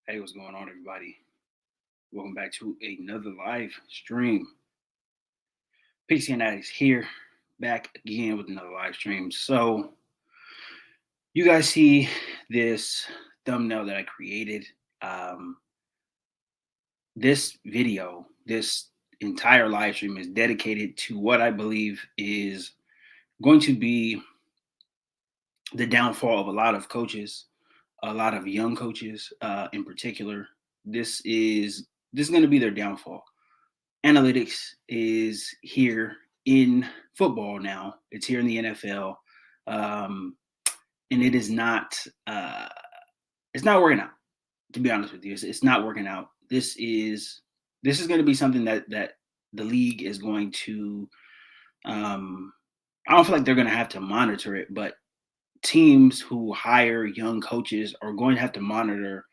Hey, what's going on, everybody? Welcome back to another live stream. PC and Addicts here, back again with another live stream. So, you guys see this thumbnail that I created. Um, this video, this entire live stream is dedicated to what I believe is going to be the downfall of a lot of coaches, a lot of young coaches in particular. This is going to be their downfall. Analytics is here in football now. It's here in the NFL, um, and it is not. It's not working out. To be honest with you, it's not working out. This is going to be something that the league is going to. Um, I don't feel like they're going to have to monitor it, but teams who hire young coaches are going to have to monitor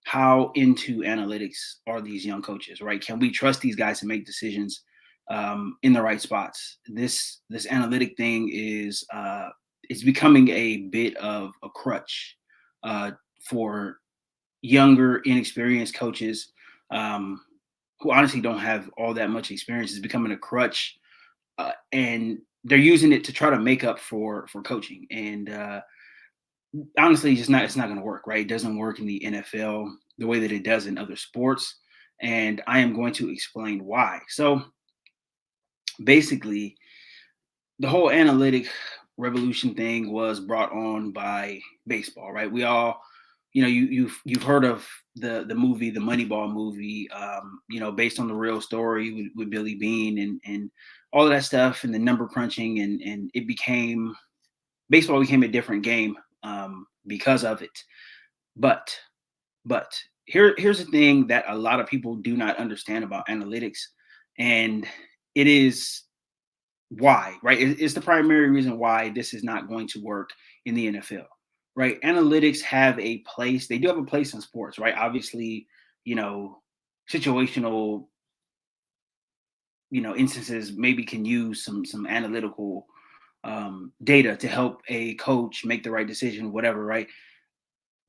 how into analytics are these young coaches, right? Can we trust these guys to make decisions in the right spots? This analytic thing is it's becoming a bit of a crutch uh, for younger, inexperienced coaches who honestly don't have all that much experience. It's becoming a crutch, and they're using it to try to make up for coaching. And honestly, it's not going to work, right? It doesn't work in the NFL the way that it does in other sports, and I am going to explain why. So basically, the whole analytic revolution thing was brought on by baseball, right? We all, you've heard of the movie, the Moneyball movie, based on the real story with Billy Bean and all of that stuff, and the number crunching, and it became baseball became a different game because of it. But here's the thing that a lot of people do not understand about analytics, and it is why, right? It's the primary reason why this is not going to work in the NFL, right? Analytics have a place. They do have a place in sports, right? Obviously, you know, situational, instances maybe can use some analytical data to help a coach make the right decision, whatever, right?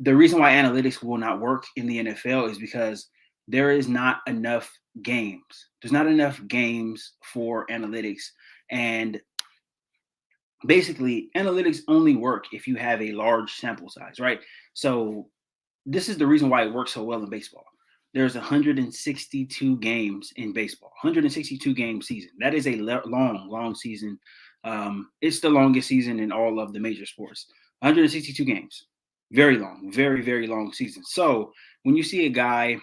The reason why analytics will not work in the NFL is because there is not enough games. There's not enough games for analytics. And basically, analytics only work if you have a large sample size, right? So, this is the reason why it works so well in baseball. There's 162 games in baseball, 162 game season. That is a long season. It's the longest season in all of the major sports. 162 games, very long, very long season. So when you see a guy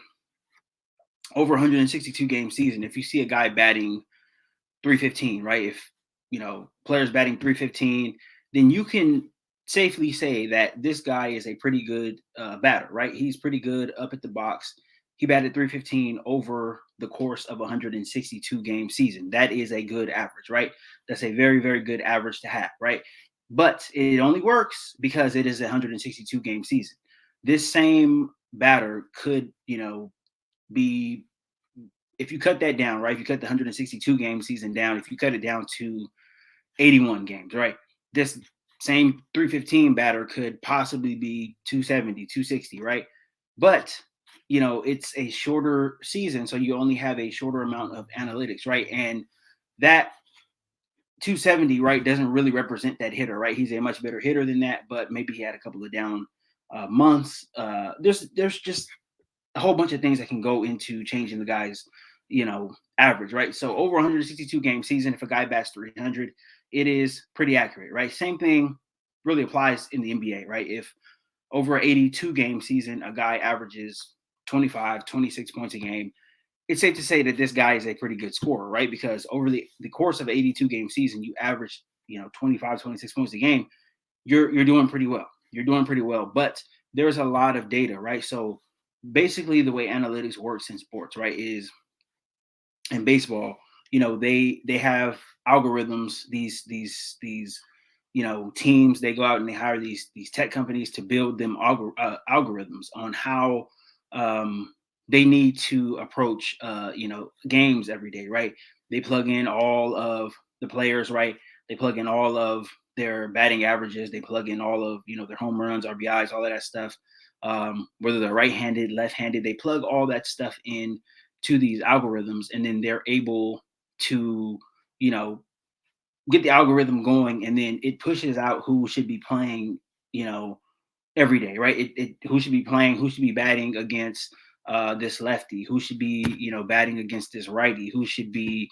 over 162 game season, if you see a guy batting 315, right? If players batting 315, then you can safely say that this guy is a pretty good batter, right? He's pretty good up at the box. He batted 315 over the course of 162 game season. That is a good average, right? That's a very good average to have, right? But it only works because it is a 162 game season. This same batter could, be, if you cut that down, right? If you cut the 162 game season down, if you cut it down to 81 games, right? This same 315 batter could possibly be 270, 260, right? But, it's a shorter season, so you only have a shorter amount of analytics, right? And that 270, right, doesn't really represent that hitter, right? He's a much better hitter than that, but maybe he had a couple of down months. There's just a whole bunch of things that can go into changing the guy's, average, right? So over 162 game season, if a guy bats 300, it is pretty accurate, right? Same thing really applies in the NBA, right? If over an 82 game season, a guy averages 25, 26 points a game, it's safe to say that this guy is a pretty good scorer, right? Because over the course of an 82 game season, you average, 25, 26 points a game, you're doing pretty well. You're doing pretty well. But there's a lot of data, right? So basically the way analytics works in sports, right, is in baseball, they have algorithms, these teams, they go out and they hire these tech companies to build them algorithms on how they need to approach games every day, right? They plug in all of the players, right? They plug in all of their batting averages, they plug in all of their home runs, RBIs, all of that stuff. whether they're right-handed, left-handed. They plug all that stuff in to these algorithms, and then they're able to, you know, get the algorithm going, and then it pushes out who should be playing, you know, every day, right? It who should be playing, who should be batting against this lefty, who should be, you know, batting against this righty, who should be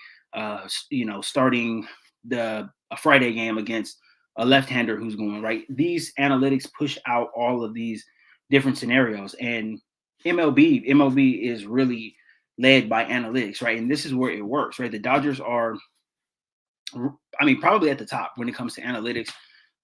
you know, starting a Friday game against a left-hander who's going right. These analytics push out all of these different scenarios, and MLB is really led by analytics, right? And this is where it works, right? The Dodgers are, I mean, probably at the top when it comes to analytics.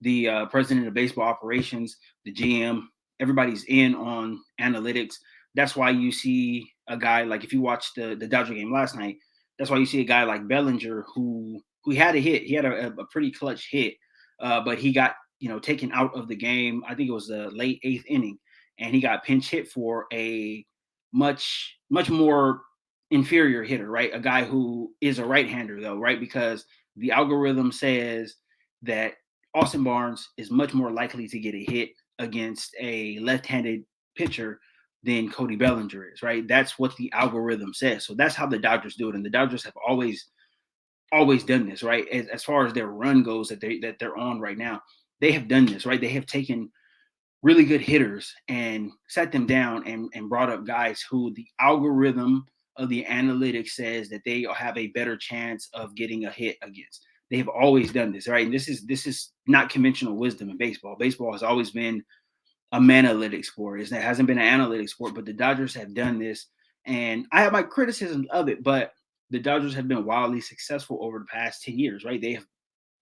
The president of baseball operations, the GM, everybody's in on analytics. That's why you see a guy like, if you watched the Dodger game last night, that's why you see a guy like Bellinger who had a hit. He had a pretty clutch hit, but he got, you know, taken out of the game. I think it was the late 8th inning, and he got pinch hit for a much more inferior hitter, right? A guy who is a right-hander though, right? Because the algorithm says that Austin Barnes is much more likely to get a hit against a left-handed pitcher than Cody Bellinger is, right? That's what the algorithm says. So that's how the Dodgers do it, and the Dodgers have always done this, right? As far as their run goes that they're on right now, they have done this, right? They have taken really good hitters and set them down and brought up guys who the algorithm of the analytics says that they have a better chance of getting a hit against. They have always done this, right? And this is not conventional wisdom in baseball. Baseball has always been a manalytic sport. It hasn't been an analytic sport, but the Dodgers have done this. And I have my criticisms of it, but the Dodgers have been wildly successful over the past 10 years, right? They have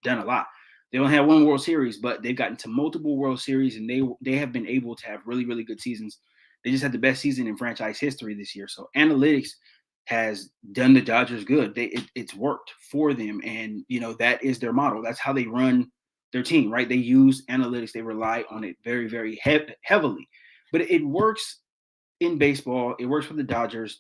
done a lot. They only have one World Series, but they've gotten to multiple World Series, and they have been able to have really good seasons. They just had the best season in franchise history this year. So analytics has done the Dodgers good. It's worked for them, and you know that is their model. That's how they run their team, right? They use analytics. They rely on it very heavily, but it works in baseball. It works for the Dodgers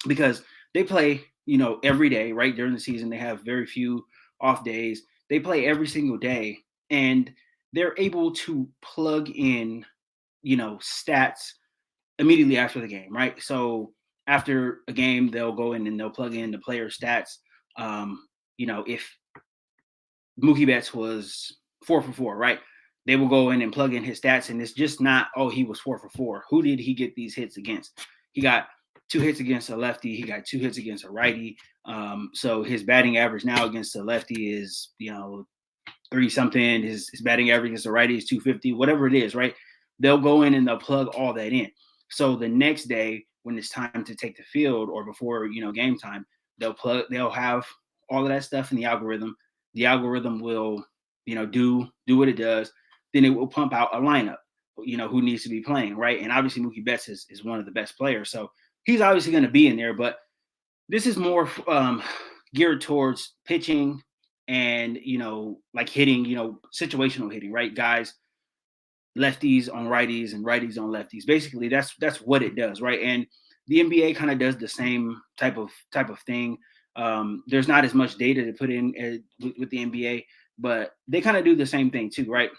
because they play, you know, every day, right? During the season, they have very few off days. They play every single day, and they're able to plug in, you know, stats immediately after the game, right? So after a game, they'll go in and they'll plug in the player stats. You know, if Mookie Betts was 4 for 4, right? They will go in and plug in his stats, and it's just not, oh, he was 4 for 4. Who did he get these hits against? He got 2 hits against a lefty. He got 2 hits against a righty. So his batting average now against a lefty is, you know, 3 something. His batting average against a righty is 250, whatever it is, right? They'll go in and they'll plug all that in. So the next day, when it's time to take the field or before, you know, game time, they'll have all of that stuff in the algorithm. The algorithm will, you know, do what it does. Then it will pump out a lineup, you know, who needs to be playing, right? And obviously Mookie Betts is one of the best players. So he's obviously going to be in there, but this is more geared towards pitching and, you know, like hitting, you know, situational hitting, right? Guys, lefties on righties and righties on lefties. Basically, that's what it does, right? And the NBA kind of does the same type of thing. There's not as much data to put in with the NBA, but they kind of do the same thing too, right?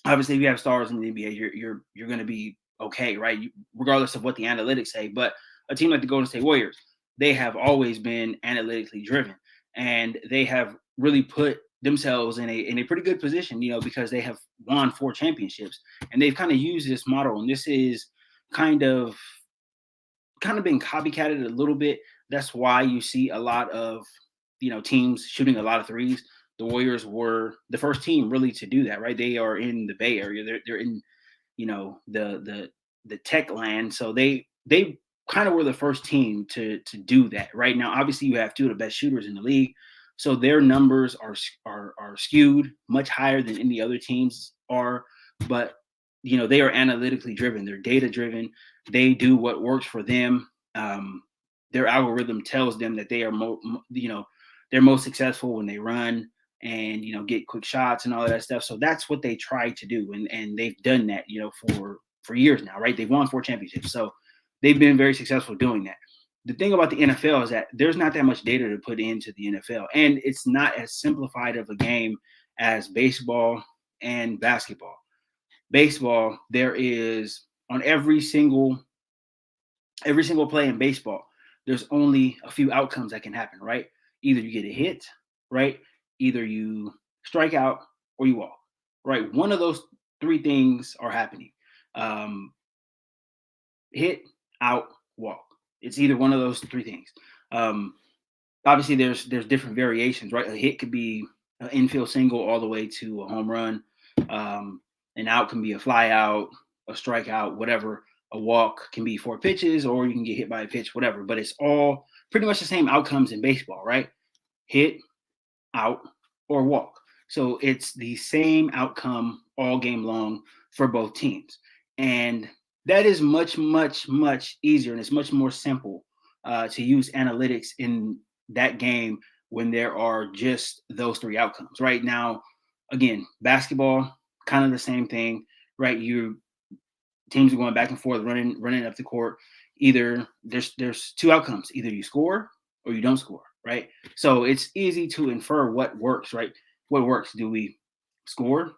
Obviously, if you have stars in the NBA, you're going to be okay, right? Regardless of what the analytics say. But a team like the Golden State Warriors, they have always been analytically driven, and they have really put themselves in a pretty good position, you know, because they have won 4 championships, and they've kind of used this model, and this is kind of been copycatted a little bit. That's why you see a lot of, you know, teams shooting a lot of threes. The Warriors were the first team really to do that, right? They are in the Bay Area. They're in, you know, the tech land. So they kind of were the first team to do that. Right now, obviously, you have 2 of the best shooters in the league, so their numbers are skewed much higher than any other teams are. But you know, they are analytically driven. They're data driven. They do what works for them. Their algorithm tells them that they are you know, they're most successful when they run and, you know, get quick shots and all of that stuff. So that's what they try to do, and they've done that, you know, for years now, right? They've won 4 championships, so they've been very successful doing that. The thing about the NFL is that there's not that much data to put into the NFL, and it's not as simplified of a game as baseball and basketball. Baseball, there is on every single play in baseball, there's only a few outcomes that can happen, right? Either you get a hit, right? Either you strike out or you walk, right? One of those three things are happening. Um, hit, out, walk. It's either one of those three things. Um, Obviously, there's different variations, right? A hit could be an infield single all the way to a home run. Um, an out can be a fly out, a strikeout, whatever. A walk can be 4 pitches, or you can get hit by a pitch, whatever. But it's all pretty much the same outcomes in baseball, right? Hit, out, or walk. So it's the same outcome all game long for both teams. And that is much, much, much easier, and it's much more simple to use analytics in that game when there are just those three outcomes. Right now, again, basketball, kind of the same thing, right? You teams are going back and forth, running up the court. Either there's two outcomes: either you score or you don't score, right? So it's easy to infer what works, right? What works? Do we score,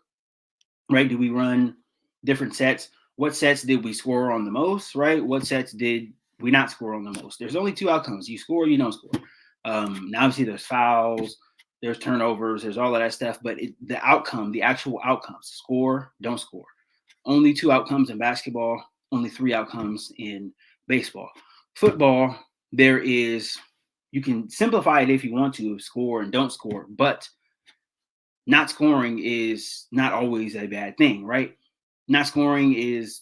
right? Do we run different sets? What sets did we score on the most, right? What sets did we not score on the most? There's only two outcomes: you score, or you don't score. Now, obviously, there's fouls, there's turnovers, there's all of that stuff, but the outcome, the actual outcomes: score, don't score. Only two outcomes in basketball, only three outcomes in baseball. Football, there is, you can simplify it if you want to, score and don't score, but not scoring is not always a bad thing, right? Not scoring is,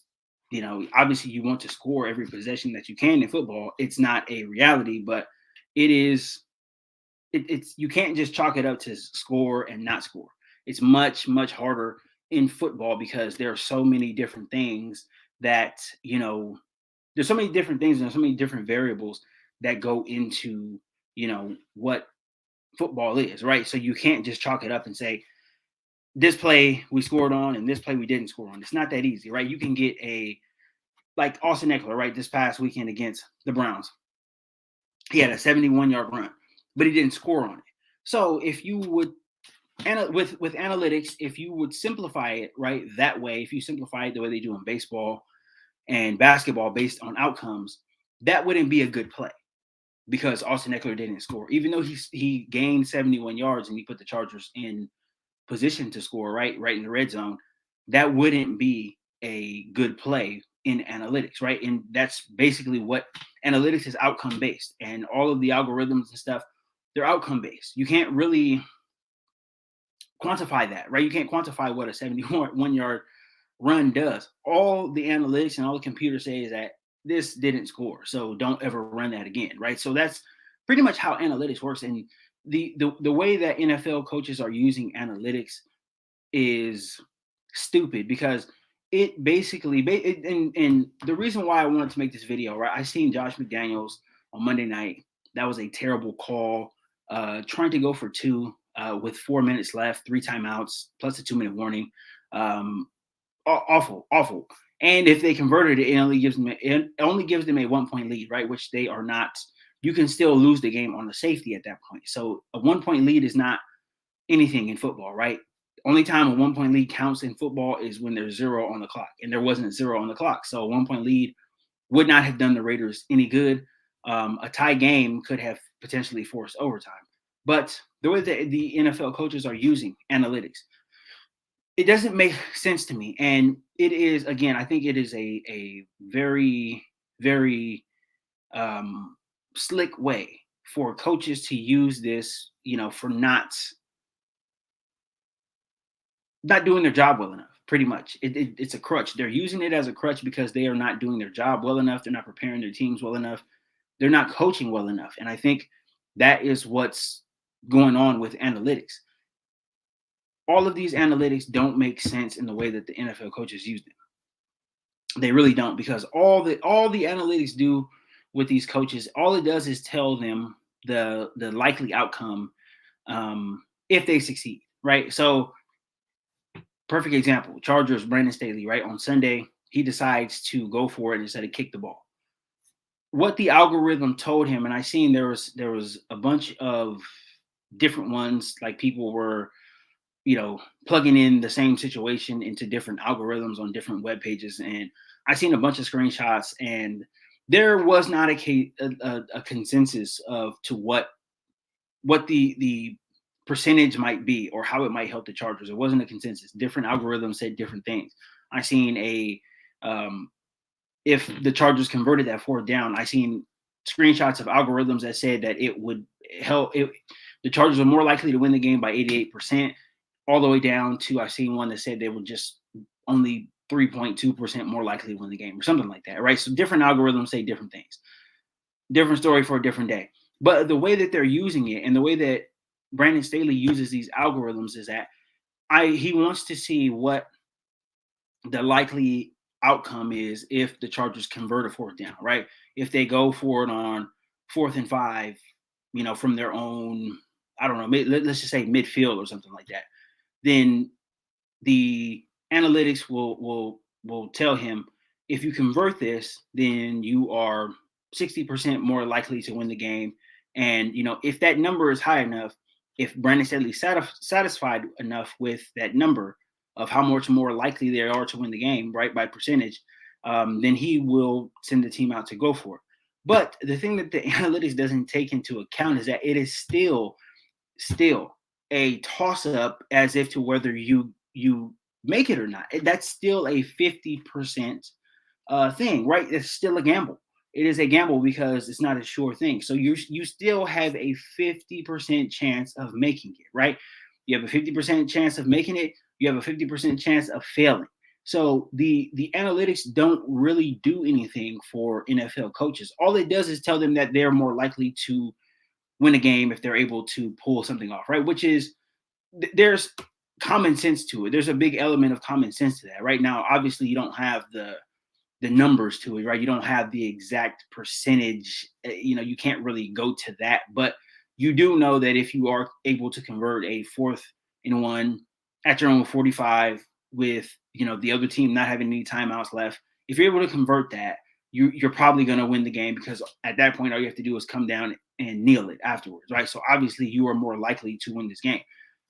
obviously you want to score every possession that you can in football. It's not a reality, but it is, it's, you can't just chalk it up to score and not score. It's much, much harder in football because there are so many different things that, there's so many different things and so many different variables that go into, what football is, right? So you can't just chalk it up and say, this play we scored on and this play we didn't score on. It's not that easy, right? You can get like Austin Eckler, right? This past weekend against the Browns, he had a 71-yard run, but he didn't score on it. So if you would, and with analytics, if you would simplify it right that way, if you simplify it the way they do in baseball and basketball based on outcomes, that wouldn't be a good play because Austin Eckler didn't score, even though he gained 71 yards and he put the Chargers in position to score right in the red zone. That wouldn't be a good play in analytics, right? And that's basically what analytics is: outcome based, and all of the algorithms and stuff, they're outcome based. You can't really quantify that, right? You can't quantify what a 71-yard run does. All the analytics and all the computers say is that this didn't score, so don't ever run that again, right? So that's pretty much how analytics works. And the way that NFL coaches are using analytics is stupid because it basically and the reason why I wanted to make this video, right? I seen Josh McDaniels on Monday night. That was a terrible call. Trying to go for two with 4 minutes left, 3 timeouts plus a 2-minute warning. Awful. And if they converted it, it only gives them a 1-point lead, right? Which they are not. You can still lose the game on the safety at that point. So a 1-point lead is not anything in football, right? Only time a 1-point lead counts in football is when there's 0 on the clock, and there wasn't 0 on the clock. So a 1-point lead would not have done the Raiders any good. A tie game could have potentially forced overtime. But the way that the NFL coaches are using analytics, it doesn't make sense to me. And it is, again, I think it is a very, very slick way for coaches to use this, for not doing their job well enough. Pretty much, it's a crutch. They're using it as a crutch because they are not doing their job well enough. They're not preparing their teams well enough. They're not coaching well enough. And I think that is what's going on with analytics. All of these analytics don't make sense in the way that the NFL coaches use them. They really don't, because all the analytics do with these coaches, all it does is tell them the likely outcome if they succeed, right? So, perfect example: Chargers, Brandon Staley, right? On Sunday, he decides to go for it instead of kick the ball. What the algorithm told him, and I seen there was a bunch of different ones, like people were, plugging in the same situation into different algorithms on different web pages. And I've seen a bunch of screenshots, and there was not a consensus of to what the percentage might be or how it might help the Chargers. It wasn't a consensus. Different algorithms said different things. I seen if the Chargers converted that fourth down, I seen screenshots of algorithms that said that it would help. The Chargers are more likely to win the game by 88%, all the way down to I seen one that said they were just only 3.2% more likely to win the game or something like that, right? So different algorithms say different things. Different story for a different day. But the way that they're using it and the way that Brandon Staley uses these algorithms is that he wants to see what the likely outcome is if the Chargers convert a fourth down, right? If they go for it on 4th and 5, from their own, I don't know, let's just say midfield or something like that, then the analytics will tell him, if you convert this, then you are 60% more likely to win the game. And if that number is high enough, if Brandon Staley satisfied enough with that number of how much more likely they are to win the game, right, by percentage, then he will send the team out to go for it. But the thing that the analytics doesn't take into account is that it is still a toss-up as if to whether you make it or not. That's still a 50% thing, right? It's still a gamble. It is a gamble because it's not a sure thing. So you still have a 50% chance of making it, right? You have a 50% chance of making it. You have a 50% chance of failing. So the analytics don't really do anything for NFL coaches. All it does is tell them that they're more likely to win a game if they're able to pull something off, right? Which is, there's common sense to it. There's a big element of common sense to that. Right now, obviously, you don't have the numbers to it, right? You don't have the exact percentage. You can't really go to that, but you do know that if you are able to convert a 4th and 1 at your own 45 with, the other team not having any timeouts left, if you're able to convert that, you're probably going to win the game, because at that point, all you have to do is come down and kneel it afterwards, right? So obviously you are more likely to win this game.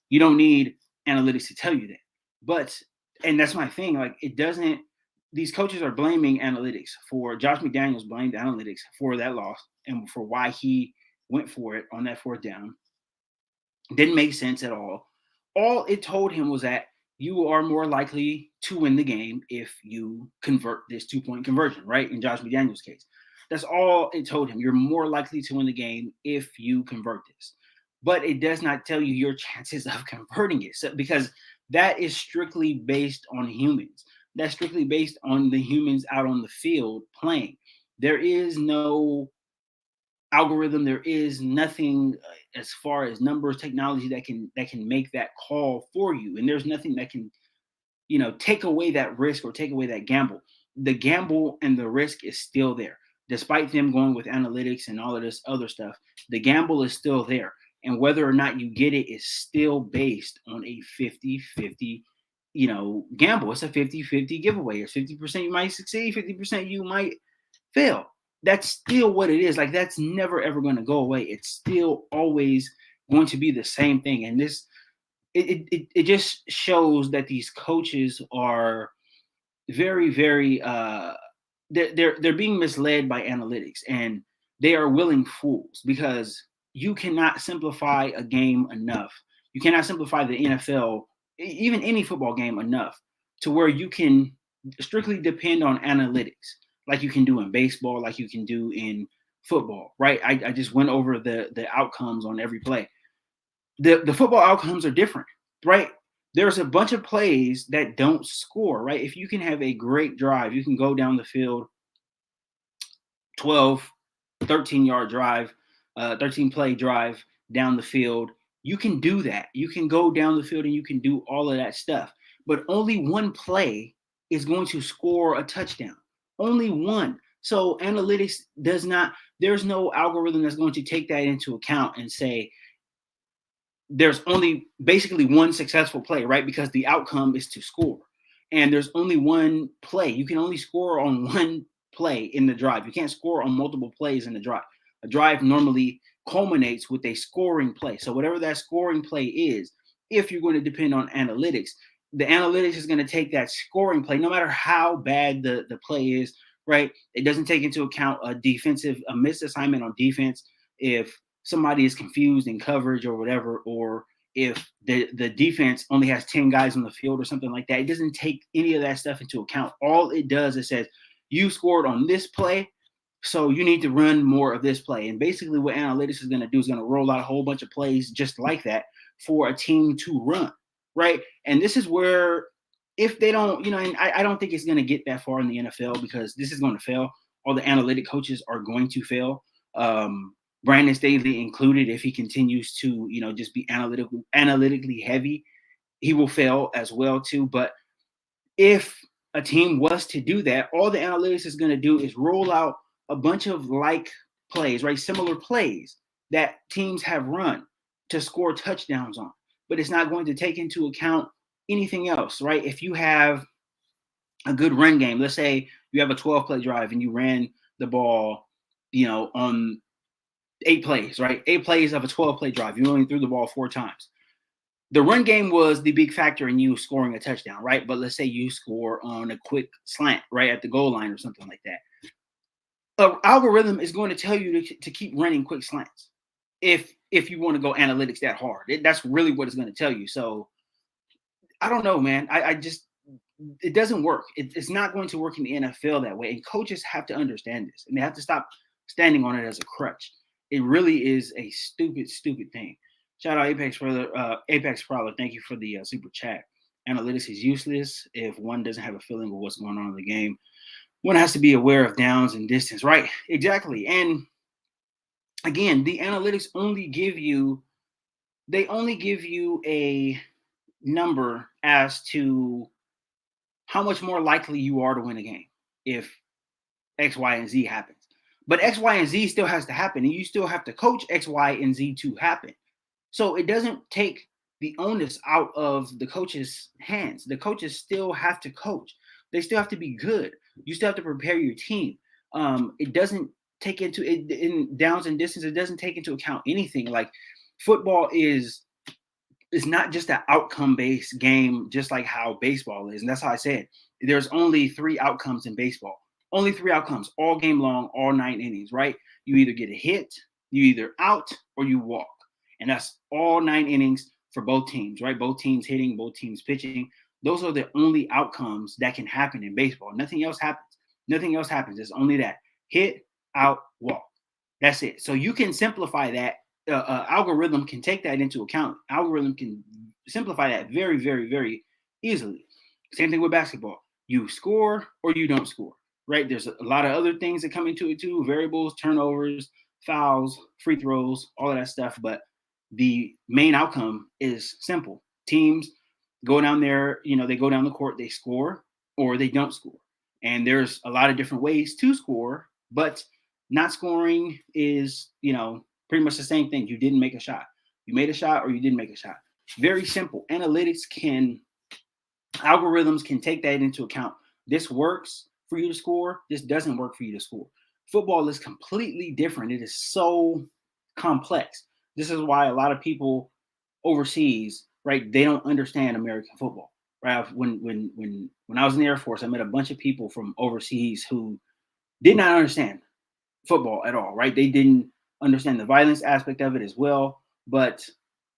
You don't need analytics to tell you that. And that's my thing. Like, these coaches are blaming analytics Josh McDaniels blamed analytics for that loss and for why he went for it on that fourth down. Didn't make sense at all. All it told him was that you are more likely to win the game if you convert this 2-point conversion, right? In Josh McDaniels' case. That's all it told him. You're more likely to win the game if you convert this. But it does not tell you your chances of converting it, because that is strictly based on humans. That's strictly based on the humans out on the field playing. There is no algorithm. There is nothing as far as numbers, technology that can make that call for you. And there's nothing that can, take away that risk or take away that gamble. The gamble and the risk is still there. Despite them going with analytics and all of this other stuff, the gamble is still there. And whether or not you get it is still based on a 50-50, gamble. It's a 50-50 giveaway. It's 50% you might succeed, 50% you might fail. That's still what it is. Like, that's never, ever going to go away. It's still always going to be the same thing. And it just shows that these coaches are very, very, they're being misled by analytics, and they are willing fools, because you cannot simplify a game enough. You cannot simplify the NFL, even any football game, enough to where you can strictly depend on analytics, like you can do in baseball, like you can do in football, right? I just went over the outcomes on every play. The football outcomes are different, right? There's a bunch of plays that don't score, right? If you can have a great drive, you can go down the field, 12, 13-yard drive, 13-play drive down the field. You can do that. You can go down the field and you can do all of that stuff. But only one play is going to score a touchdown. Only one. So analytics there's no algorithm that's going to take that into account and say there's only basically one successful play, right? Because the outcome is to score. And there's only one play. You can only score on one play in the drive. You can't score on multiple plays in the drive. A drive normally culminates with a scoring play. So whatever that scoring play is, if you're going to depend on analytics. The analytics is going to take that scoring play, no matter how bad the play is, right? It doesn't take into account a missed assignment on defense, if somebody is confused in coverage or whatever, or if the defense only has 10 guys on the field or something like that. It doesn't take any of that stuff into account. All it does is says, you scored on this play, so you need to run more of this play. And basically what analytics is going to do is going to roll out a whole bunch of plays just like that for a team to run, right? And this is where, if they don't, and I don't think it's going to get that far in the NFL, because this is going to fail. All the analytic coaches are going to fail. Brandon Staley included, if he continues to, just be analytically heavy, he will fail as well too. But if a team was to do that, all the analytics is going to do is roll out a bunch of like plays, right? Similar plays that teams have run to score touchdowns on, but it's not going to take into account anything else, right? If you have a good run game, let's say you have a 12-play drive and you ran the ball, on 8 plays, right? 8 plays of a 12-play drive. You only threw the ball 4 times. The run game was the big factor in you scoring a touchdown, right? But let's say you score on a quick slant right at the goal line or something like that. An algorithm is going to tell you to keep running quick slants if you want to go analytics that hard. That's really what it's going to tell you. So I don't know, man. I just, it doesn't work. It's not going to work in the NFL that way. And coaches have to understand this, and they have to stop standing on it as a crutch. It really is a stupid, stupid thing. Shout out Apex Prowler. Thank you for the super chat. Analytics is useless if one doesn't have a feeling of what's going on in the game. One has to be aware of downs and distance, right? Exactly. And again, the analytics only give you a number as to how much more likely you are to win a game if X, Y, and Z happens. But X, Y, and Z still has to happen, and you still have to coach X, Y, and Z to happen. So it doesn't take the onus out of the coach's hands. The coaches still have to coach. They still have to be good. You still have to prepare your team. It doesn't take into it in downs and distance. It doesn't take into account anything. Like football is not just an outcome-based game, just like how baseball is. And that's how I said there's only 3 outcomes in baseball. Only 3 outcomes all game long, all 9 innings, right? You either get a hit, you either out, or you walk. And that's all 9 innings for both teams, right? Both teams hitting, both teams pitching. Those are the only outcomes that can happen in baseball. Nothing else happens. Nothing else happens. It's only that: hit, out, walk. That's it. So you can simplify that. Algorithm can take that into account. Algorithm can simplify that very, very, very easily. Same thing with basketball. You score or you don't score, right? There's a lot of other things that come into it too: variables, turnovers, fouls, free throws, all of that stuff. But the main outcome is simple. Teams go down there, they go down the court, they score or they don't score. And there's a lot of different ways to score, but not scoring is, pretty much the same thing. You didn't make a shot. You made a shot or you didn't make a shot. Very simple. Algorithms can take that into account. This works for you to score. This doesn't work for you to score. Football is completely different. It is so complex. This is why a lot of people overseas, right, they don't understand American football, right? When I was in the Air Force, I met a bunch of people from overseas who did not understand football at all, right? They didn't understand the violence aspect of it as well, but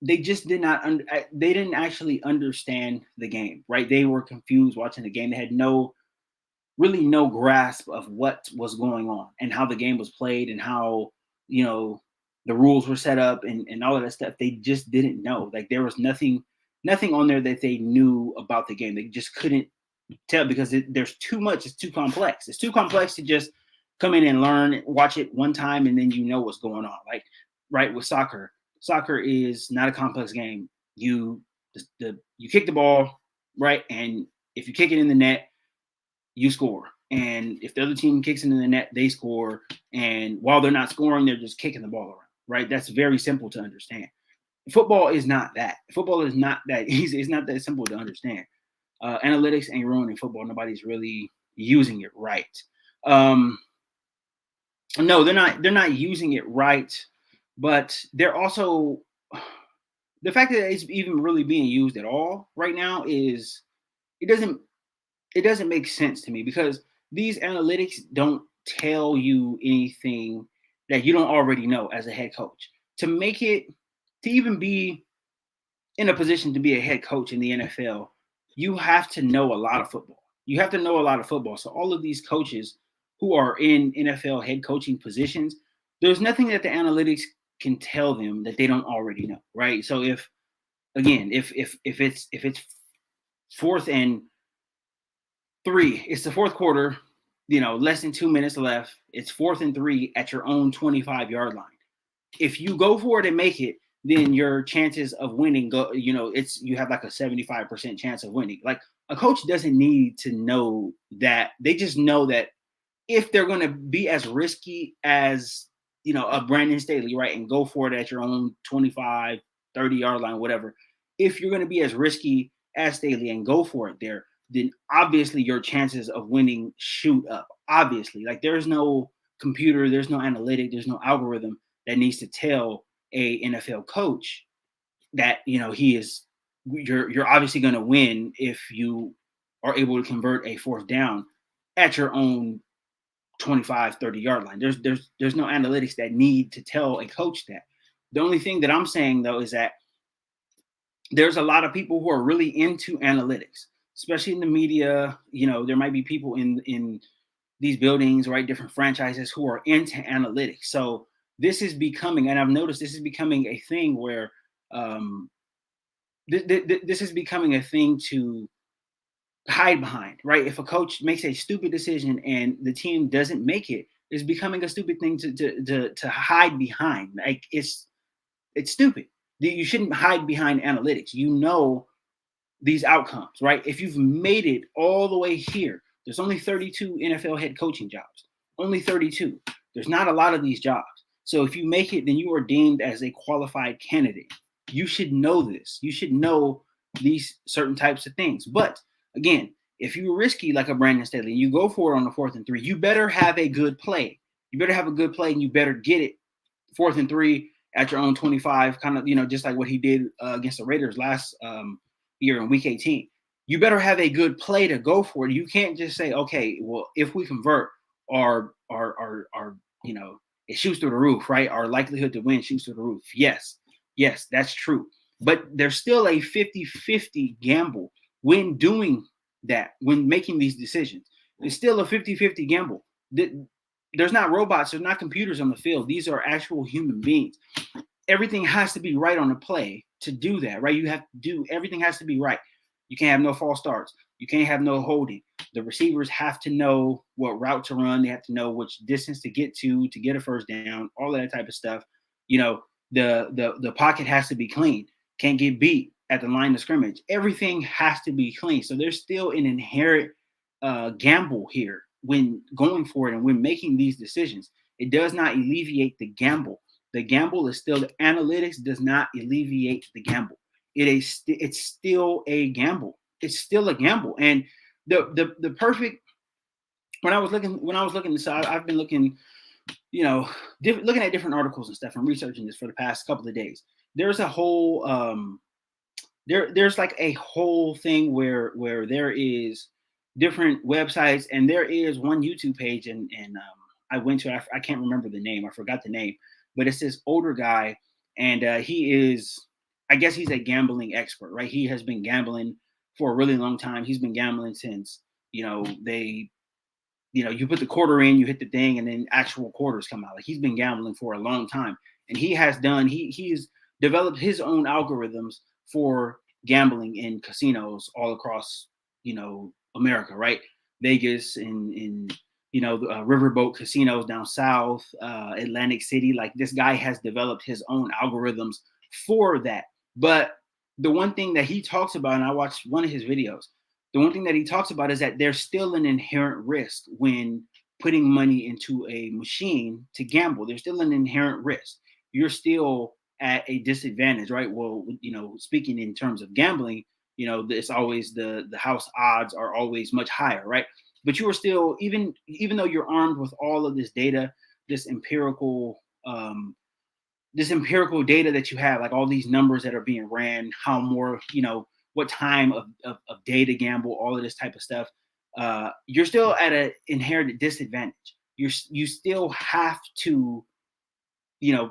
they just they didn't actually understand the game, right? They were confused watching the game. They had really no grasp of what was going on and how the game was played and how, the rules were set up and all of that stuff. They just didn't know. Like there was nothing on there that they knew about the game. They just couldn't tell because there's too much. It's too complex. It's too complex to just come in and learn, watch it one time, and then what's going on. Like, right, with soccer. Soccer is not a complex game. You kick the ball, right? And if you kick it in the net, you score. And if the other team kicks it in the net, they score. And while they're not scoring, they're just kicking the ball around, right? That's very simple to understand. Football is not that. Football is not that easy. It's not that simple to understand. Analytics ain't ruining football. Nobody's really using it right. No, they're not using it right, but they're also the fact that it's even really being used at all right now is it doesn't it doesn't make sense to me because these analytics don't tell you anything that you don't already know as a head coach. To make it to even be in a position to be a head coach in the NFL, you have to know a lot of football. You have to know a lot of football. So all of these coaches who are in NFL head coaching positions, there's nothing that the analytics can tell them that they don't already know, right? So if again, if it's fourth and three, it's the fourth quarter, less than 2 minutes left. It's fourth and three at your own 25-yard line. If you go for it and make it, then your chances of winning go, you have like a 75% chance of winning. Like a coach doesn't need to know that. They just know that if they're going to be as risky as, a Brandon Staley, right, and go for it at your own 25, 30-yard line, whatever, if you're going to be as risky as Staley and go for it there, then obviously your chances of winning shoot up. Obviously, like there's no computer, there's no analytic, there's no algorithm that needs to tell a NFL coach that you're obviously going to win if you are able to convert a fourth down at your own 25, 30-yard line. There's no analytics that need to tell a coach that. The only thing that I'm saying though is that there's a lot of people who are really into analytics, especially in the media. There might be people in these buildings, right, different franchises who are into analytics. So this is becoming, and I've noticed this is becoming a thing where this is becoming a thing to hide behind, right? If a coach makes a stupid decision and the team doesn't make it, it's becoming a stupid thing to hide behind. Like it's stupid. You shouldn't hide behind analytics. These outcomes, right? If you've made it all the way here, there's only 32 NFL head coaching jobs. Only 32. There's not a lot of these jobs. So if you make it, then you are deemed as a qualified candidate. You should know this. You should know these certain types of things. But again, if you're risky like a Brandon Staley, you go for it on the fourth and three, you better have a good play. You better have a good play and you better get it fourth and three at your own 25, kind of, just like what he did against the Raiders last year in week 18. You better have a good play to go for it. You can't just say, okay, well, if we convert, our it shoots through the roof, right? Our likelihood to win shoots through the roof. Yes, that's true. But there's still a 50-50 gamble when doing that, when making these decisions. It's still a 50-50 gamble. There's not robots, there's not computers on the field. These are actual human beings. Everything has to be right on the play to do that, right? Everything has to be right. You can't have no false starts. You can't have no holding. The receivers have to know what route to run. They have to know which distance to get a first down, all of that type of stuff. The pocket has to be clean. Can't get beat at the line of scrimmage. Everything has to be clean. So there's still an inherent gamble here when going for it and when making these decisions. It does not alleviate the gamble. The gamble is still, the analytics does not alleviate the gamble. It's still a gamble. It's still a gamble. And the perfect, when I was looking this, I've been looking, looking at different articles and stuff and researching this for the past couple of days. There's a whole there's like a whole thing where there is different websites, and there is one YouTube page, and I went to, I can't remember the name, I forgot the name, but it's this older guy, and he is, I guess he's a gambling expert, right? He has been gambling for a really long time. He's been gambling since, you put the quarter in, you hit the thing, and then actual quarters come out. Like he's been gambling for a long time, and he's developed his own algorithms for gambling in casinos all across, America, right? Vegas and riverboat casinos down south, Atlantic City. Like this guy has developed his own algorithms for that. But the one thing that he talks about, and I watched one of his videos, the one thing that he talks about is that there's still an inherent risk when putting money into a machine to gamble. There's still an inherent risk. You're still at a disadvantage, right? Well, speaking in terms of gambling, it's always the house odds are always much higher, right? But you are still, even though you're armed with all of this data, this empirical this empirical data that you have, like all these numbers that are being ran, how more, what time of day to gamble, all of this type of stuff, you're still at an inherent disadvantage. You still have to,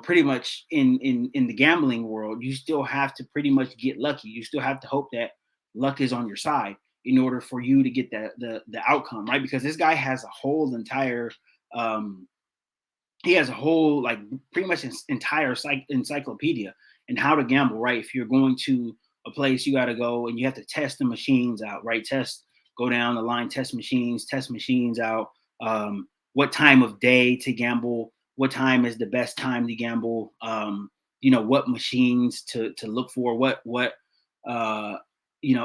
pretty much in the gambling world, you still have to pretty much get lucky. You still have to hope that luck is on your side in order for you to get the outcome, right? Because this guy has a whole entire um, he has a whole, like, pretty much entire encyclopedia and how to gamble, right? If you're going to a place, you got to go and you have to test the machines out, right? Go down the line, test machines out. What time of day to gamble? What time is the best time to gamble? What machines to look for? What uh,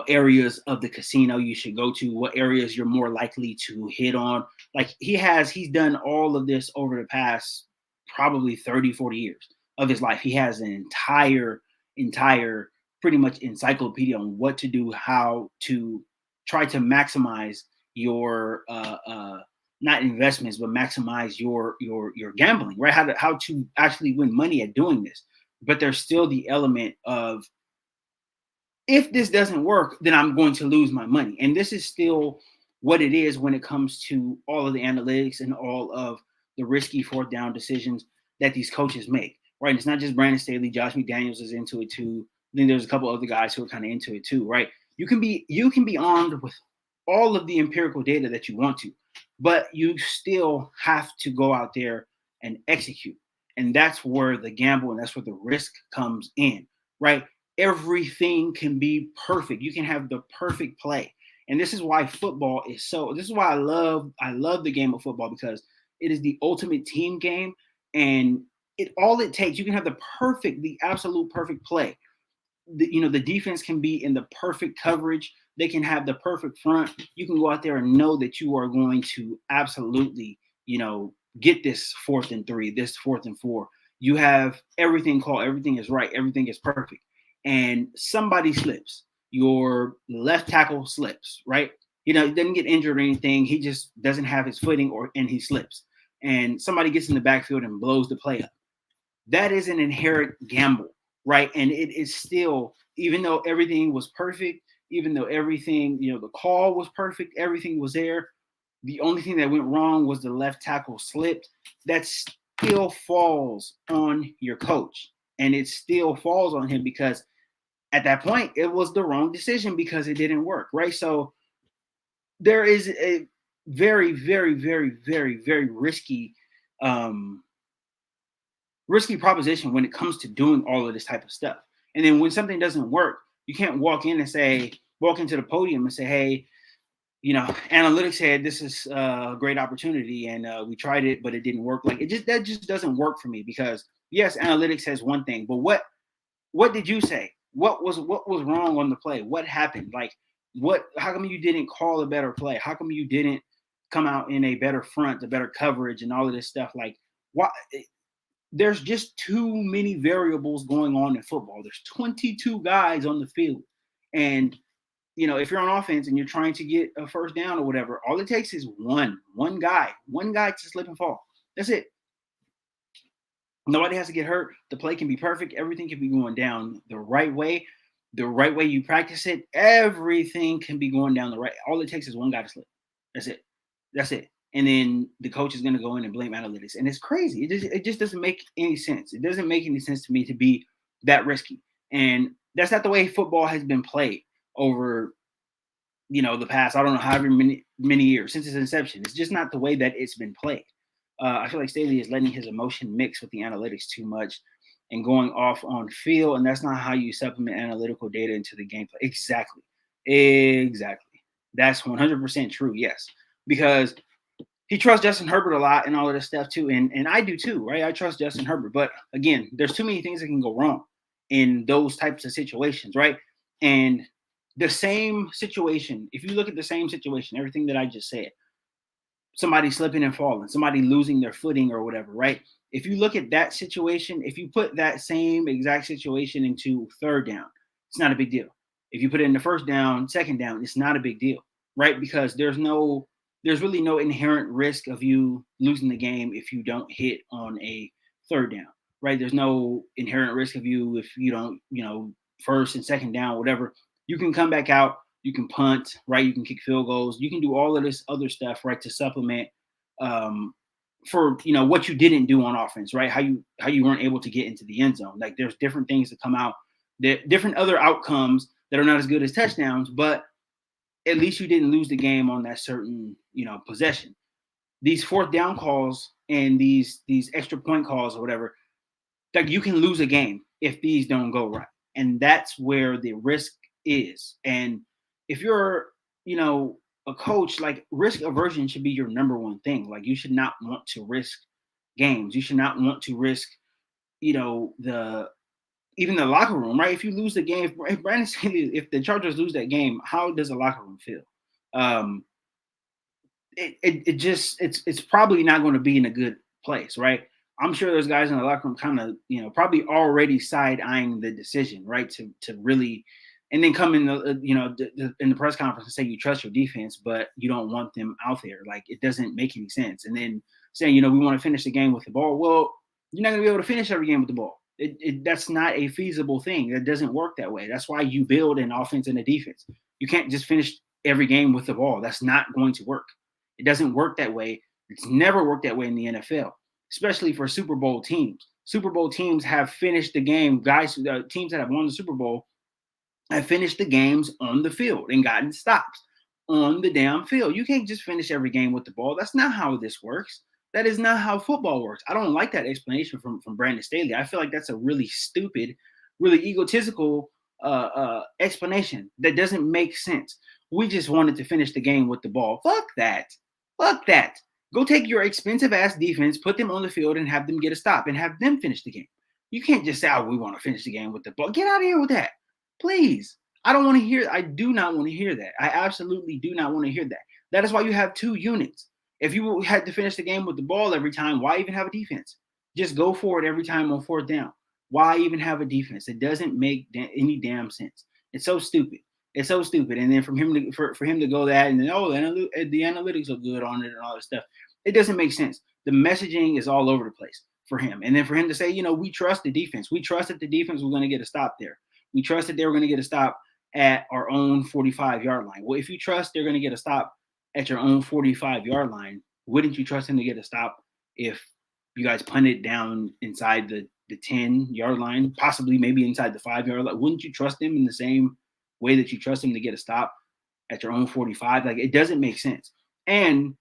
areas of the casino you should go to? What areas you're more likely to hit on? Like, he's done all of this over the past probably 30-40 years of his life. He has an entire pretty much encyclopedia on what to do, how to try to maximize your not investments, but maximize your gambling, right? How to actually win money at doing this. But there's still the element of, if this doesn't work, then I'm going to lose my money. And this is still what it is when it comes to all of the analytics and all of the risky fourth down decisions that these coaches make, right? It's not just Brandon Staley. Josh McDaniels is into it too. Then there's a couple other guys who are kind of into it too, right? You can be armed with all of the empirical data that you want to, but you still have to go out there and execute. And that's where the gamble and that's where the risk comes in, right? Everything can be perfect. You can have the perfect play. And this is why this is why I love the game of football, because it is the ultimate team game. And all it takes, you can have the absolute perfect play. The defense can be in the perfect coverage. They can have the perfect front. You can go out there and know that you are going to absolutely, get this 4th and 3, this 4th and 4. You have everything called, everything is right, everything is perfect. And somebody slips. Your left tackle slips, right? He doesn't get injured or anything. He just doesn't have his footing, and he slips. And somebody gets in the backfield and blows the play up. That is an inherent gamble, right? And it is still, even though everything was perfect, even though everything, the call was perfect, everything was there, the only thing that went wrong was the left tackle slipped. That still falls on your coach. And it still falls on him, because at that point, it was the wrong decision because it didn't work, right? So there is a very, very, very, very, very um, risky proposition when it comes to doing all of this type of stuff. And then when something doesn't work, you can't walk into the podium and say, hey, analytics said this is a great opportunity and we tried it, but it didn't work. Like, that just doesn't work for me, because yes, analytics says one thing, but what did you say? What was wrong on the play? What happened? Like, how come you didn't call a better play? How come you didn't come out in a better front, a better coverage, and all of this stuff? Like, why? There's just too many variables going on in football. There's 22 guys on the field. And, if you're on offense and you're trying to get a first down or whatever, all it takes is one guy to slip and fall. That's it. Nobody has to get hurt. The play can be perfect. Everything can be going down the right way. The right way you practice it, everything can be going down the right. All it takes is one guy to slip. That's it. And then the coach is going to go in and blame analytics. And it's crazy. It just doesn't make any sense. It doesn't make any sense to me to be that risky. And that's not the way football has been played over, the past, I don't know, however many years since its inception. It's just not the way that it's been played. I feel like Staley is letting his emotion mix with the analytics too much and going off on feel. And that's not how you supplement analytical data into the gameplay. Exactly. That's 100% true. Yes. Because he trusts Justin Herbert a lot and all of this stuff too. And I do too, right? I trust Justin Herbert. But again, there's too many things that can go wrong in those types of situations, right? And the same situation, if you look at the same situation, everything that I just said, somebody slipping and falling, somebody losing their footing or whatever, right? If you look at that situation, if you put that same exact situation into third down, it's not a big deal. If you put it in the first down, second down, it's not a big deal, right? Because there's really no inherent risk of you losing the game if you don't hit on a third down, right? There's no inherent risk of you if you don't, first and second down, whatever. You can come back out, you can punt, right? You can kick field goals, you can do all of this other stuff, right, to supplement um, for what you didn't do on offense, right? How you weren't able to get into the end zone. Like there's different things that come out, different other outcomes that are not as good as touchdowns, but at least you didn't lose the game on that certain possession. These fourth down calls and these extra point calls or whatever, like you can lose a game if these don't go right, and that's where the risk is. And if you're a coach, like risk aversion should be your number one thing. Like you should not want to risk games. You should not want to risk the even the locker room, right? If you lose the game, if Brandon Staley, if the Chargers lose that game, how does the locker room feel? Um, it just it's probably not going to be in a good place, right? I'm sure there's guys in the locker room kind of probably already side eyeing the decision, right? To really, and then come in in the press conference and say you trust your defense, but you don't want them out there. Like it doesn't make any sense. And then saying we want to finish the game with the ball. Well, you're not going to be able to finish every game with the ball. That's not a feasible thing. That doesn't work that way. That's why you build an offense and a defense. You can't just finish every game with the ball. That's not going to work. It doesn't work that way. It's never worked that way in the NFL, especially for Super Bowl teams. Super Bowl teams have finished the game. Teams that have won the Super Bowl have finished the games on the field and gotten stops on the damn field. You can't just finish every game with the ball. That's not how this works. That is not how football works. I don't like that explanation from Brandon Staley. I feel like that's a really stupid, really egotistical explanation that doesn't make sense. We just wanted to finish the game with the ball. Fuck that. Fuck that. Go take your expensive ass defense, put them on the field, and have them get a stop and have them finish the game. You can't just say, "Oh, we want to finish the game with the ball." Get out of here with that, please. I don't want to hear. I do not want to hear that. I absolutely do not want to hear that. That is why you have two units. If you had to finish the game with the ball every time, why even have a defense? Just go for it every time on fourth down. Why even have a defense? It doesn't make any damn sense. It's so stupid. It's so stupid. And then for him to go that and then the analytics are good on it and all that stuff. It doesn't make sense. The messaging is all over the place for him. And then for him to say, we trust the defense. We trust that the defense was going to get a stop there. We trust that they were going to get a stop at our own 45-yard line. Well, if you trust they're going to get a stop at your own 45-yard line, wouldn't you trust him to get a stop if you guys punt it down inside the 10-yard line, possibly maybe inside the 5-yard line? Wouldn't you trust him in the same way that you trust him to get a stop at your own 45? Like, it doesn't make sense. And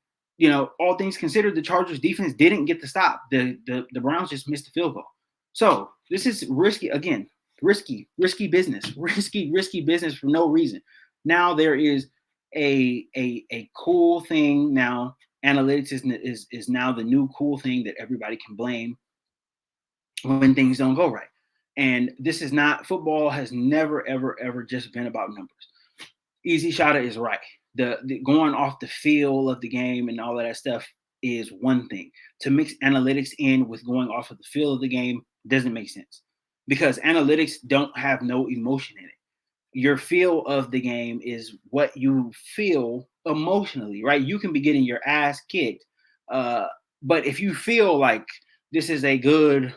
all things considered, the Chargers defense didn't get the stop. The Browns just missed the field goal. So this is risky again. Risky business. Risky business for no reason. Now there is a cool thing now. Analytics is now the new cool thing that everybody can blame when things don't go right. And this is not, football has never, ever, ever just been about numbers. Easy Shada is right. The going off the feel of the game and all of that stuff is one thing. To mix analytics in with going off of the feel of the game doesn't make sense, because analytics don't have no emotion in it. Your feel of the game is what you feel emotionally, right? You can be getting your ass kicked, but if you feel like this is a good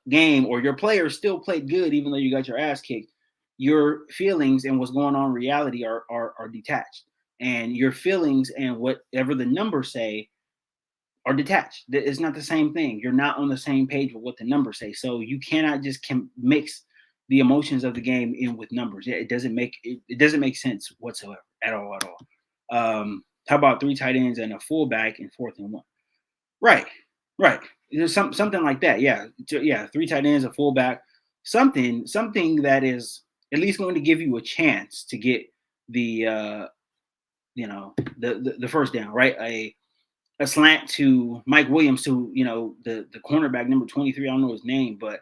game, or your players still played good even though you got your ass kicked, your feelings and what's going on in reality are detached, and your feelings and whatever the numbers say are detached. It's not the same thing. You're not on the same page with what the numbers say, so you cannot just mix the emotions of the game in with numbers. It doesn't make sense whatsoever at all. How about 3 tight ends and a fullback in 4th and 1? Right. There's something like that. Yeah. 3 tight ends, a fullback, something that is at least going to give you a chance to get the the first down, right? A slant to Mike Williams, who the cornerback number 23. I don't know his name, but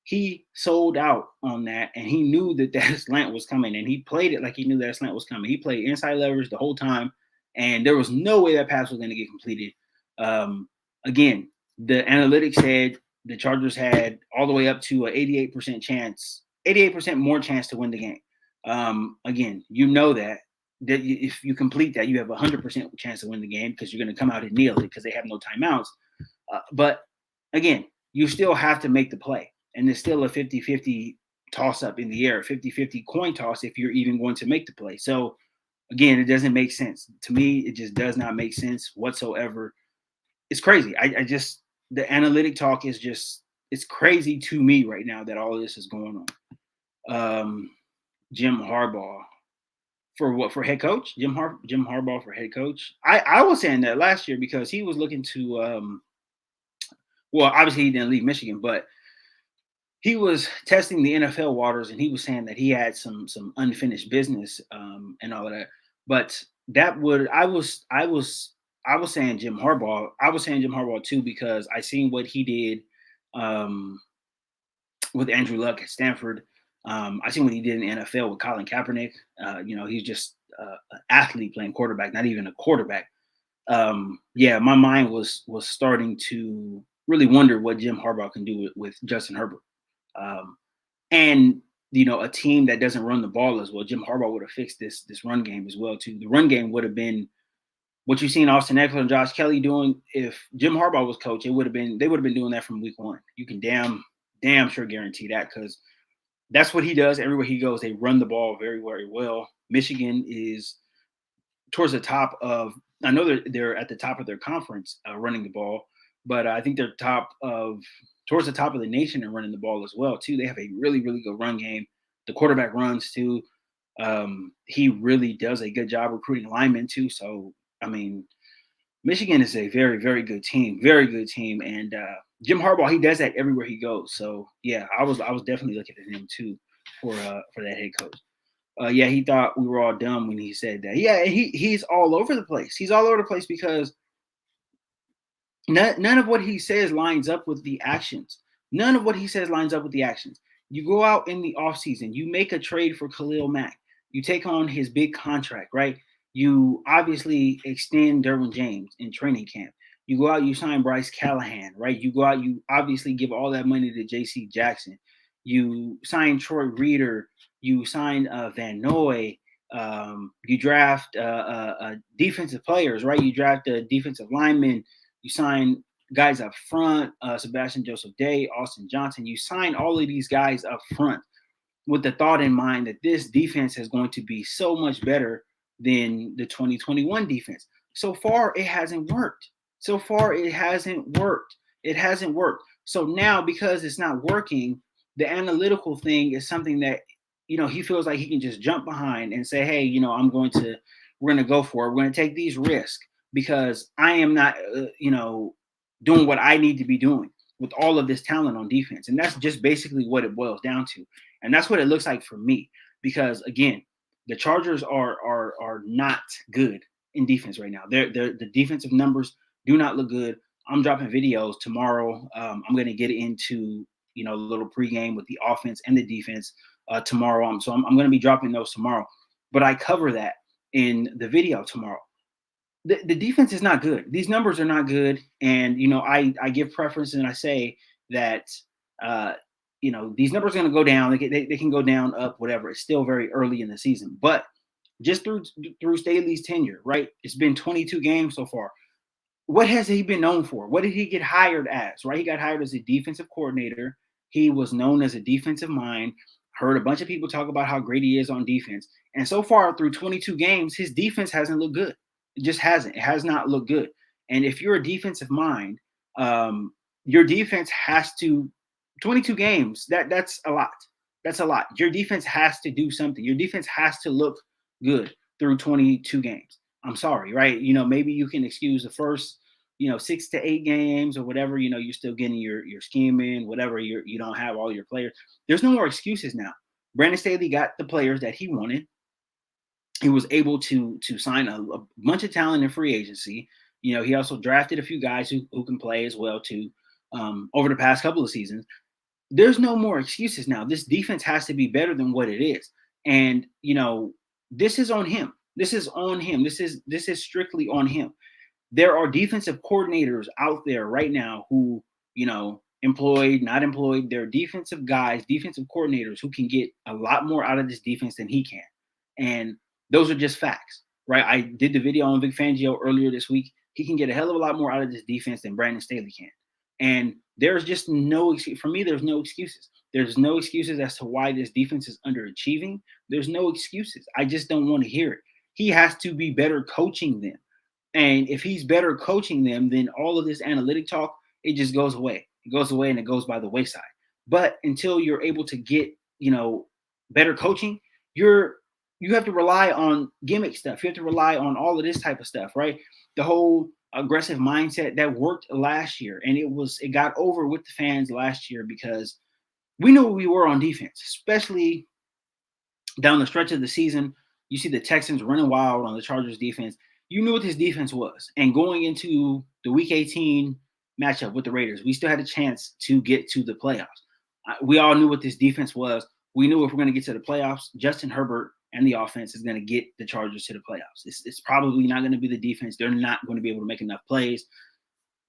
he sold out on that, and he knew that slant was coming, and he played it like he knew that slant was coming. He played inside leverage the whole time, and there was no way that pass was going to get completed. Again, the analytics said the Chargers had all the way up to an 88% chance, 88% more chance to win the game. Again, that if you complete that, you have a 100% chance to win the game, because you're going to come out and kneel it because they have no timeouts. But again, you still have to make the play. And it's still a 50-50 toss up in the air, 50-50 coin toss if you're even going to make the play. So again, it doesn't make sense. To me, it just does not make sense whatsoever. It's crazy. I just, the analytic talk is just, it's crazy to me right now that all of this is going on. Jim Harbaugh for what, for head coach? Jim Harbaugh for head coach. I was saying that last year because he was looking to well, obviously he didn't leave Michigan, but he was testing the NFL waters, and he was saying that he had some unfinished business and all of that. But that would, I was saying Jim Harbaugh. I was saying Jim Harbaugh too because I seen what he did with Andrew Luck at Stanford. I seen what he did in the NFL with Colin Kaepernick. He's just an athlete playing quarterback, not even a quarterback. Yeah, my mind was starting to really wonder what Jim Harbaugh can do with Justin Herbert. Um, and a team that doesn't run the ball as well. Jim Harbaugh would have fixed this run game as well too. The run game would have been what you've seen Austin Eckler and Josh Kelly doing. If Jim Harbaugh was coach, they would have been doing that from week one. You can damn sure guarantee that because that's what he does everywhere he goes. They run the ball very, very well. Michigan is towards the top of. I know they're at the top of their conference running the ball, but I think they're towards the top of the nation and running the ball as well too. They have a really, really good run game. The quarterback runs too. He really does a good job recruiting linemen too. So I mean, Michigan is a very, very good team, and Jim Harbaugh, he does that everywhere he goes. So yeah, I was definitely looking at him too for that head coach. Yeah, he thought we were all dumb when he said that. Yeah, he's all over the place. He's all over the place because none of what he says lines up with the actions. None of what he says lines up with the actions. You go out in the offseason, you make a trade for Khalil Mack. You take on his big contract, right? You obviously extend Derwin James in training camp. You go out, you sign Bryce Callahan, right? You go out, you obviously give all that money to J.C. Jackson. You sign Troy Reader. You sign Van Noy. You draft defensive players, right? You draft a defensive lineman. You sign guys up front, Sebastian Joseph Day, Austin Johnson. You sign all of these guys up front with the thought in mind that this defense is going to be so much better than the 2021 defense. So far, it hasn't worked. It hasn't worked. So now, because it's not working, the analytical thing is something that he feels like he can just jump behind and say, "Hey, we're going to go for it. We're going to take these risks because I am not, doing what I need to be doing with all of this talent on defense." And that's just basically what it boils down to. And that's what it looks like for me. Because again, the Chargers are not good in defense right now. The defensive numbers do not look good. I'm dropping videos tomorrow. I'm going to get into a little pregame with the offense and the defense tomorrow. I'm going to be dropping those tomorrow. But I cover that in the video tomorrow. The defense is not good. These numbers are not good. And, I give preference and I say that, these numbers are going to go down. They can go down, up, whatever. It's still very early in the season. But just through Staley's tenure, right? It's been 22 games so far. What has he been known for? What did he get hired as, right? He got hired as a defensive coordinator. He was known as a defensive mind. Heard a bunch of people talk about how great he is on defense. And so far through 22 games, his defense hasn't looked good. It just hasn't. It has not looked good. And if you're a defensive mind, your defense has to 22 games. That's a lot. That's a lot. Your defense has to do something. Your defense has to look good through 22 games. I'm sorry, right? Maybe you can excuse the first, 6 to 8 games or whatever. You're still getting your scheme in, whatever. You don't have all your players. There's no more excuses now. Brandon Staley got the players that he wanted. He was able to sign a bunch of talent in free agency. He also drafted a few guys who can play as well too over the past couple of seasons. There's no more excuses now. This defense has to be better than what it is. And, this is on him. This is on him. This is strictly on him. There are defensive coordinators out there right now who, employed, not employed. There are defensive guys, defensive coordinators who can get a lot more out of this defense than he can. And those are just facts, right? I did the video on Vic Fangio earlier this week. He can get a hell of a lot more out of this defense than Brandon Staley can. And There's just no excuse. For me, there's no excuses. There's no excuses as to why this defense is underachieving. There's no excuses. I just don't want to hear it. He has to be better coaching them. And if he's better coaching them, then all of this analytic talk, it just goes away. It goes away and it goes by the wayside. But until you're able to get, better coaching, you have to rely on gimmick stuff. You have to rely on all of this type of stuff, right? The whole aggressive mindset that worked last year, and it got over with the fans last year because we knew what we were on defense, especially down the stretch of the season. You see the Texans running wild on the Chargers defense. You knew what this defense was. And going into the Week 18 matchup with the Raiders, we still had a chance to get to the playoffs. We all knew what this defense was. We knew if we're going to get to the playoffs, Justin Herbert and the offense is going to get the Chargers to the playoffs. It's probably not going to be the defense. They're not going to be able to make enough plays.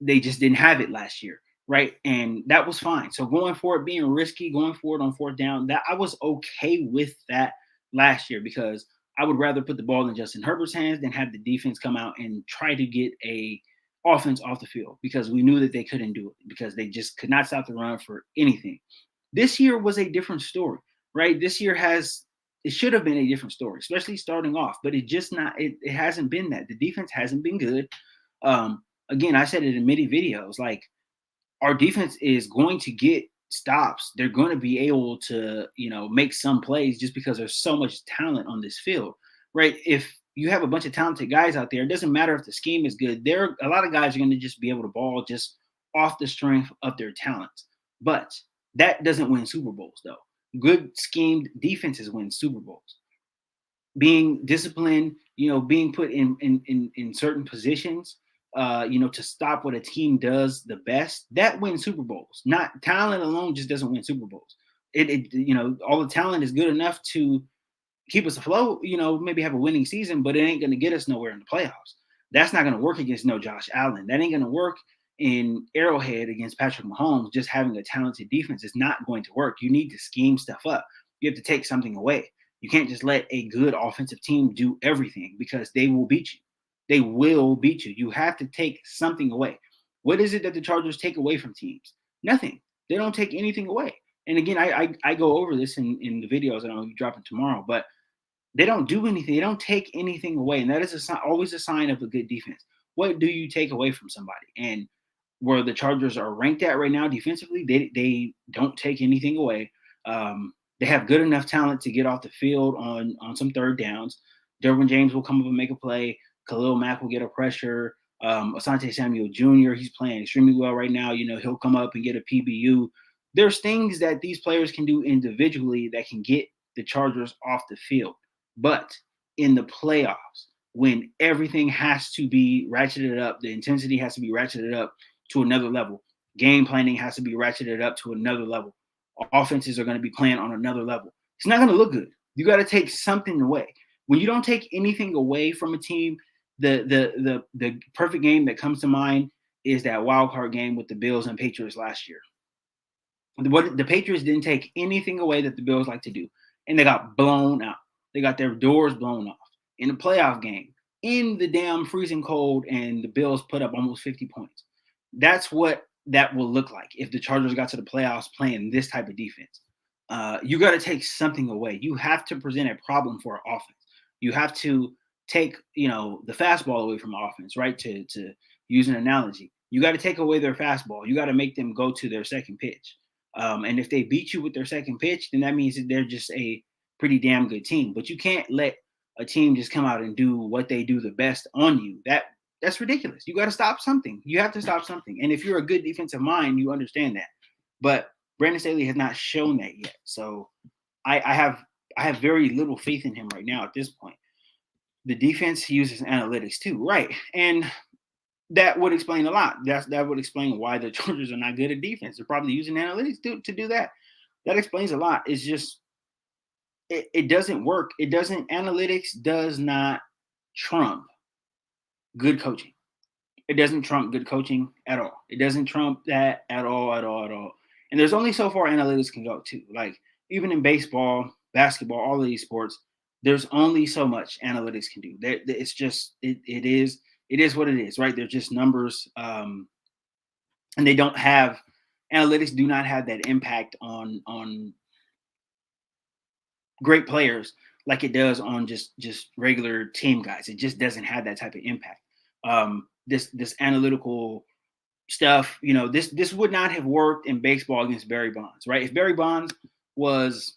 They just didn't have it last year, right? And that was fine. So going forward, being risky, going forward on fourth down, that I was okay with that last year because I would rather put the ball in Justin Herbert's hands than have the defense come out and try to get a offense off the field because we knew that they couldn't do it because they just could not stop the run for anything. This year was a different story, right? This year it should have been a different story, especially starting off, but it hasn't been that. The defense hasn't been good. Again, I said it in many videos, like our defense is going to get stops. They're going to be able to, make some plays just because there's so much talent on this field, right? If you have a bunch of talented guys out there, it doesn't matter if the scheme is good. A lot of guys are going to just be able to ball just off the strength of their talents. But that doesn't win Super Bowls, though. Good schemed defenses win Super Bowls. Being disciplined, being put in certain positions, to stop what a team does the best, that wins Super Bowls. Not talent alone just doesn't win Super Bowls. All the talent is good enough to keep us afloat, maybe have a winning season, but it ain't going to get us nowhere in the playoffs. That's not going to work against no Josh Allen. That ain't going to work in Arrowhead against Patrick Mahomes. Just having a talented defense is not going to work. You need to scheme stuff up. You have to take something away. You can't just let a good offensive team do everything because they will beat you. They will beat you. You have to take something away. What is it that the Chargers take away from teams? Nothing. They don't take anything away. And again, I go over this in the videos that I'll be dropping tomorrow, but they don't do anything. They don't take anything away. And that is always a sign of a good defense. What do you take away from somebody? And where the Chargers are ranked at right now defensively, they don't take anything away. They have good enough talent to get off the field on some third downs. Derwin James will come up and make a play. Khalil Mack will get a pressure. Asante Samuel Jr., he's playing extremely well right now. He'll come up and get a PBU. There's things that these players can do individually that can get the Chargers off the field. But in the playoffs, when everything has to be ratcheted up, the intensity has to be ratcheted up to another level. Game planning has to be ratcheted up to another level. Offenses are going to be playing on another level. It's not going to look good. You got to take something away. When you don't take anything away from a team, the perfect game that comes to mind is that wild card game with the Bills and Patriots last year. The Patriots didn't take anything away that the Bills like to do, and they got blown out. They got their doors blown off in a playoff game in the damn freezing cold, and the Bills put up almost 50 points. That's what that will look like if the Chargers got to the playoffs playing this type of defense. You got to take something away. You have to present a problem for our offense. You have to take, the fastball away from offense, right? To use an analogy, you got to take away their fastball. You got to make them go to their second pitch. And if they beat you with their second pitch, then that means that they're just a pretty damn good team. But you can't let a team just come out and do what they do the best on you. That's ridiculous. You got to stop something. You have to stop something. And if you're a good defensive mind, you understand that. But Brandon Staley has not shown that yet. So I have very little faith in him right now at this point. The defense uses analytics too, right? And that would explain a lot. That would explain why the Chargers are not good at defense. They're probably using analytics to do that. That explains a lot. It's just it doesn't work. Analytics does not trump good coaching. It doesn't trump good coaching at all. It doesn't trump that at all. And there's only so far analytics can go too. Like even in baseball, basketball, all of these sports, there's only so much analytics can do. It's just it is what it is, right? They're just numbers, and they don't have analytics do not have that impact on great players like it does on just regular team guys. It just doesn't have that type of impact. This analytical stuff, this would not have worked in baseball against Barry Bonds, right? If Barry Bonds was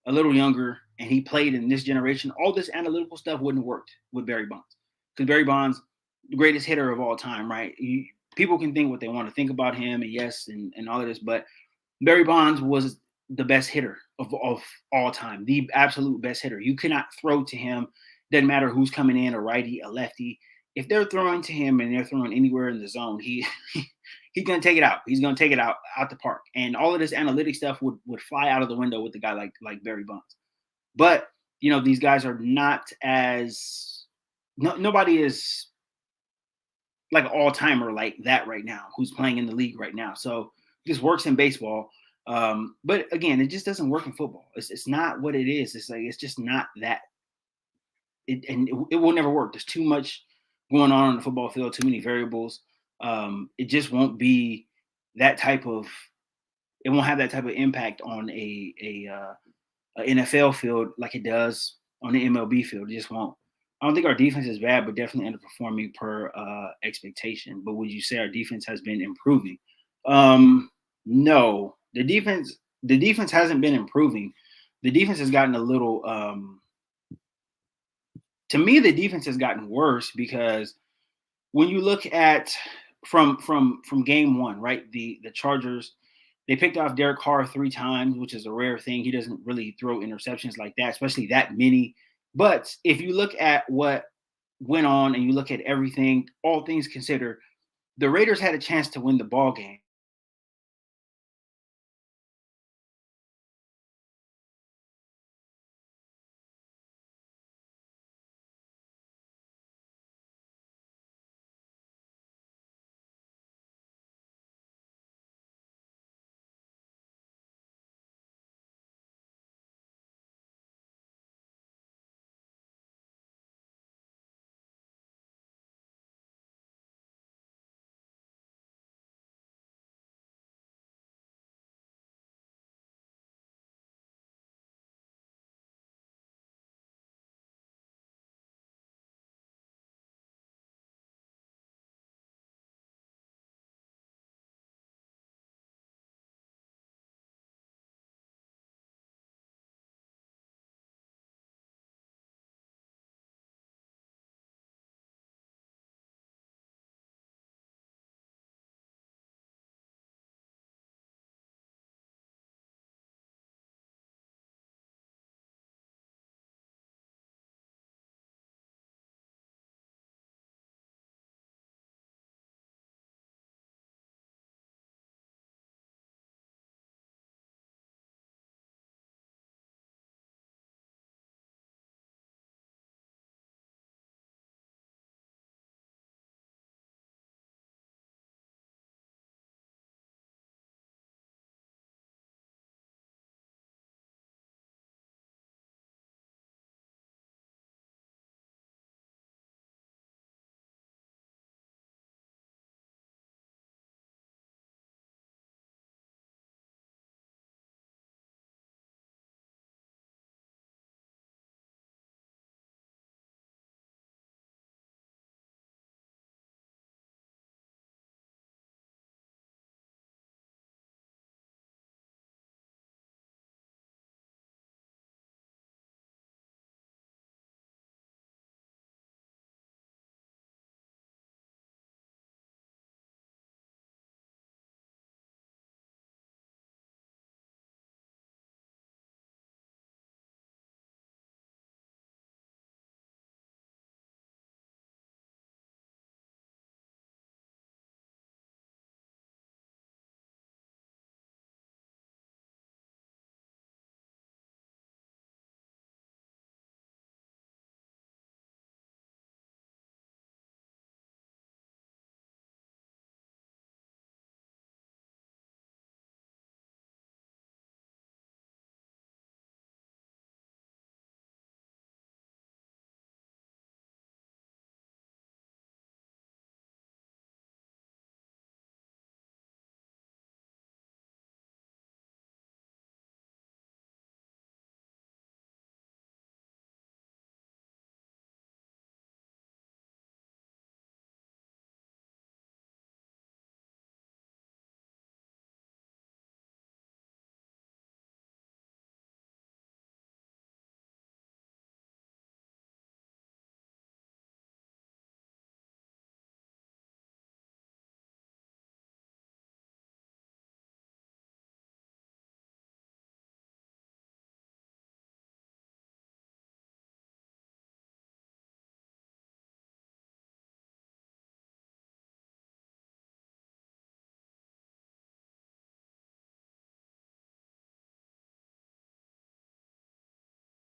a little younger and he played in this generation, all this analytical stuff wouldn't have worked with Barry Bonds, because Barry Bonds, the greatest hitter of all time, right? People can think what they want to think about him, and yes, and all of this, but Barry Bonds was the best hitter of all time, the absolute best hitter. You cannot throw to him. Doesn't matter who's coming in, a righty, a lefty. If they're throwing to him and they're throwing anywhere in the zone, he's gonna take it out. He's gonna take it out the park. And all of this analytic stuff would fly out of the window with a guy like Barry Bonds. But these guys are not as nobody is like an all-timer like that right now who's playing in the league right now. So this works in baseball. But again, it just doesn't work in football. It's not what it is. It's just not that. It will never work. There's too much going on the football field, too many variables. It just won't be that type of. It won't have that type of impact on a NFL field like it does on the MLB field. It just won't. I don't think our defense is bad, but definitely underperforming per expectation. But would you say our defense has been improving? No, the defense hasn't been improving. The defense has gotten a little. To me, the defense has gotten worse, because when you look at from game one, right? The Chargers, they picked off Derek Carr 3 times, which is a rare thing. He doesn't really throw interceptions like that, especially that many. But if you look at what went on and you look at everything, all things considered, the Raiders had a chance to win the ball game.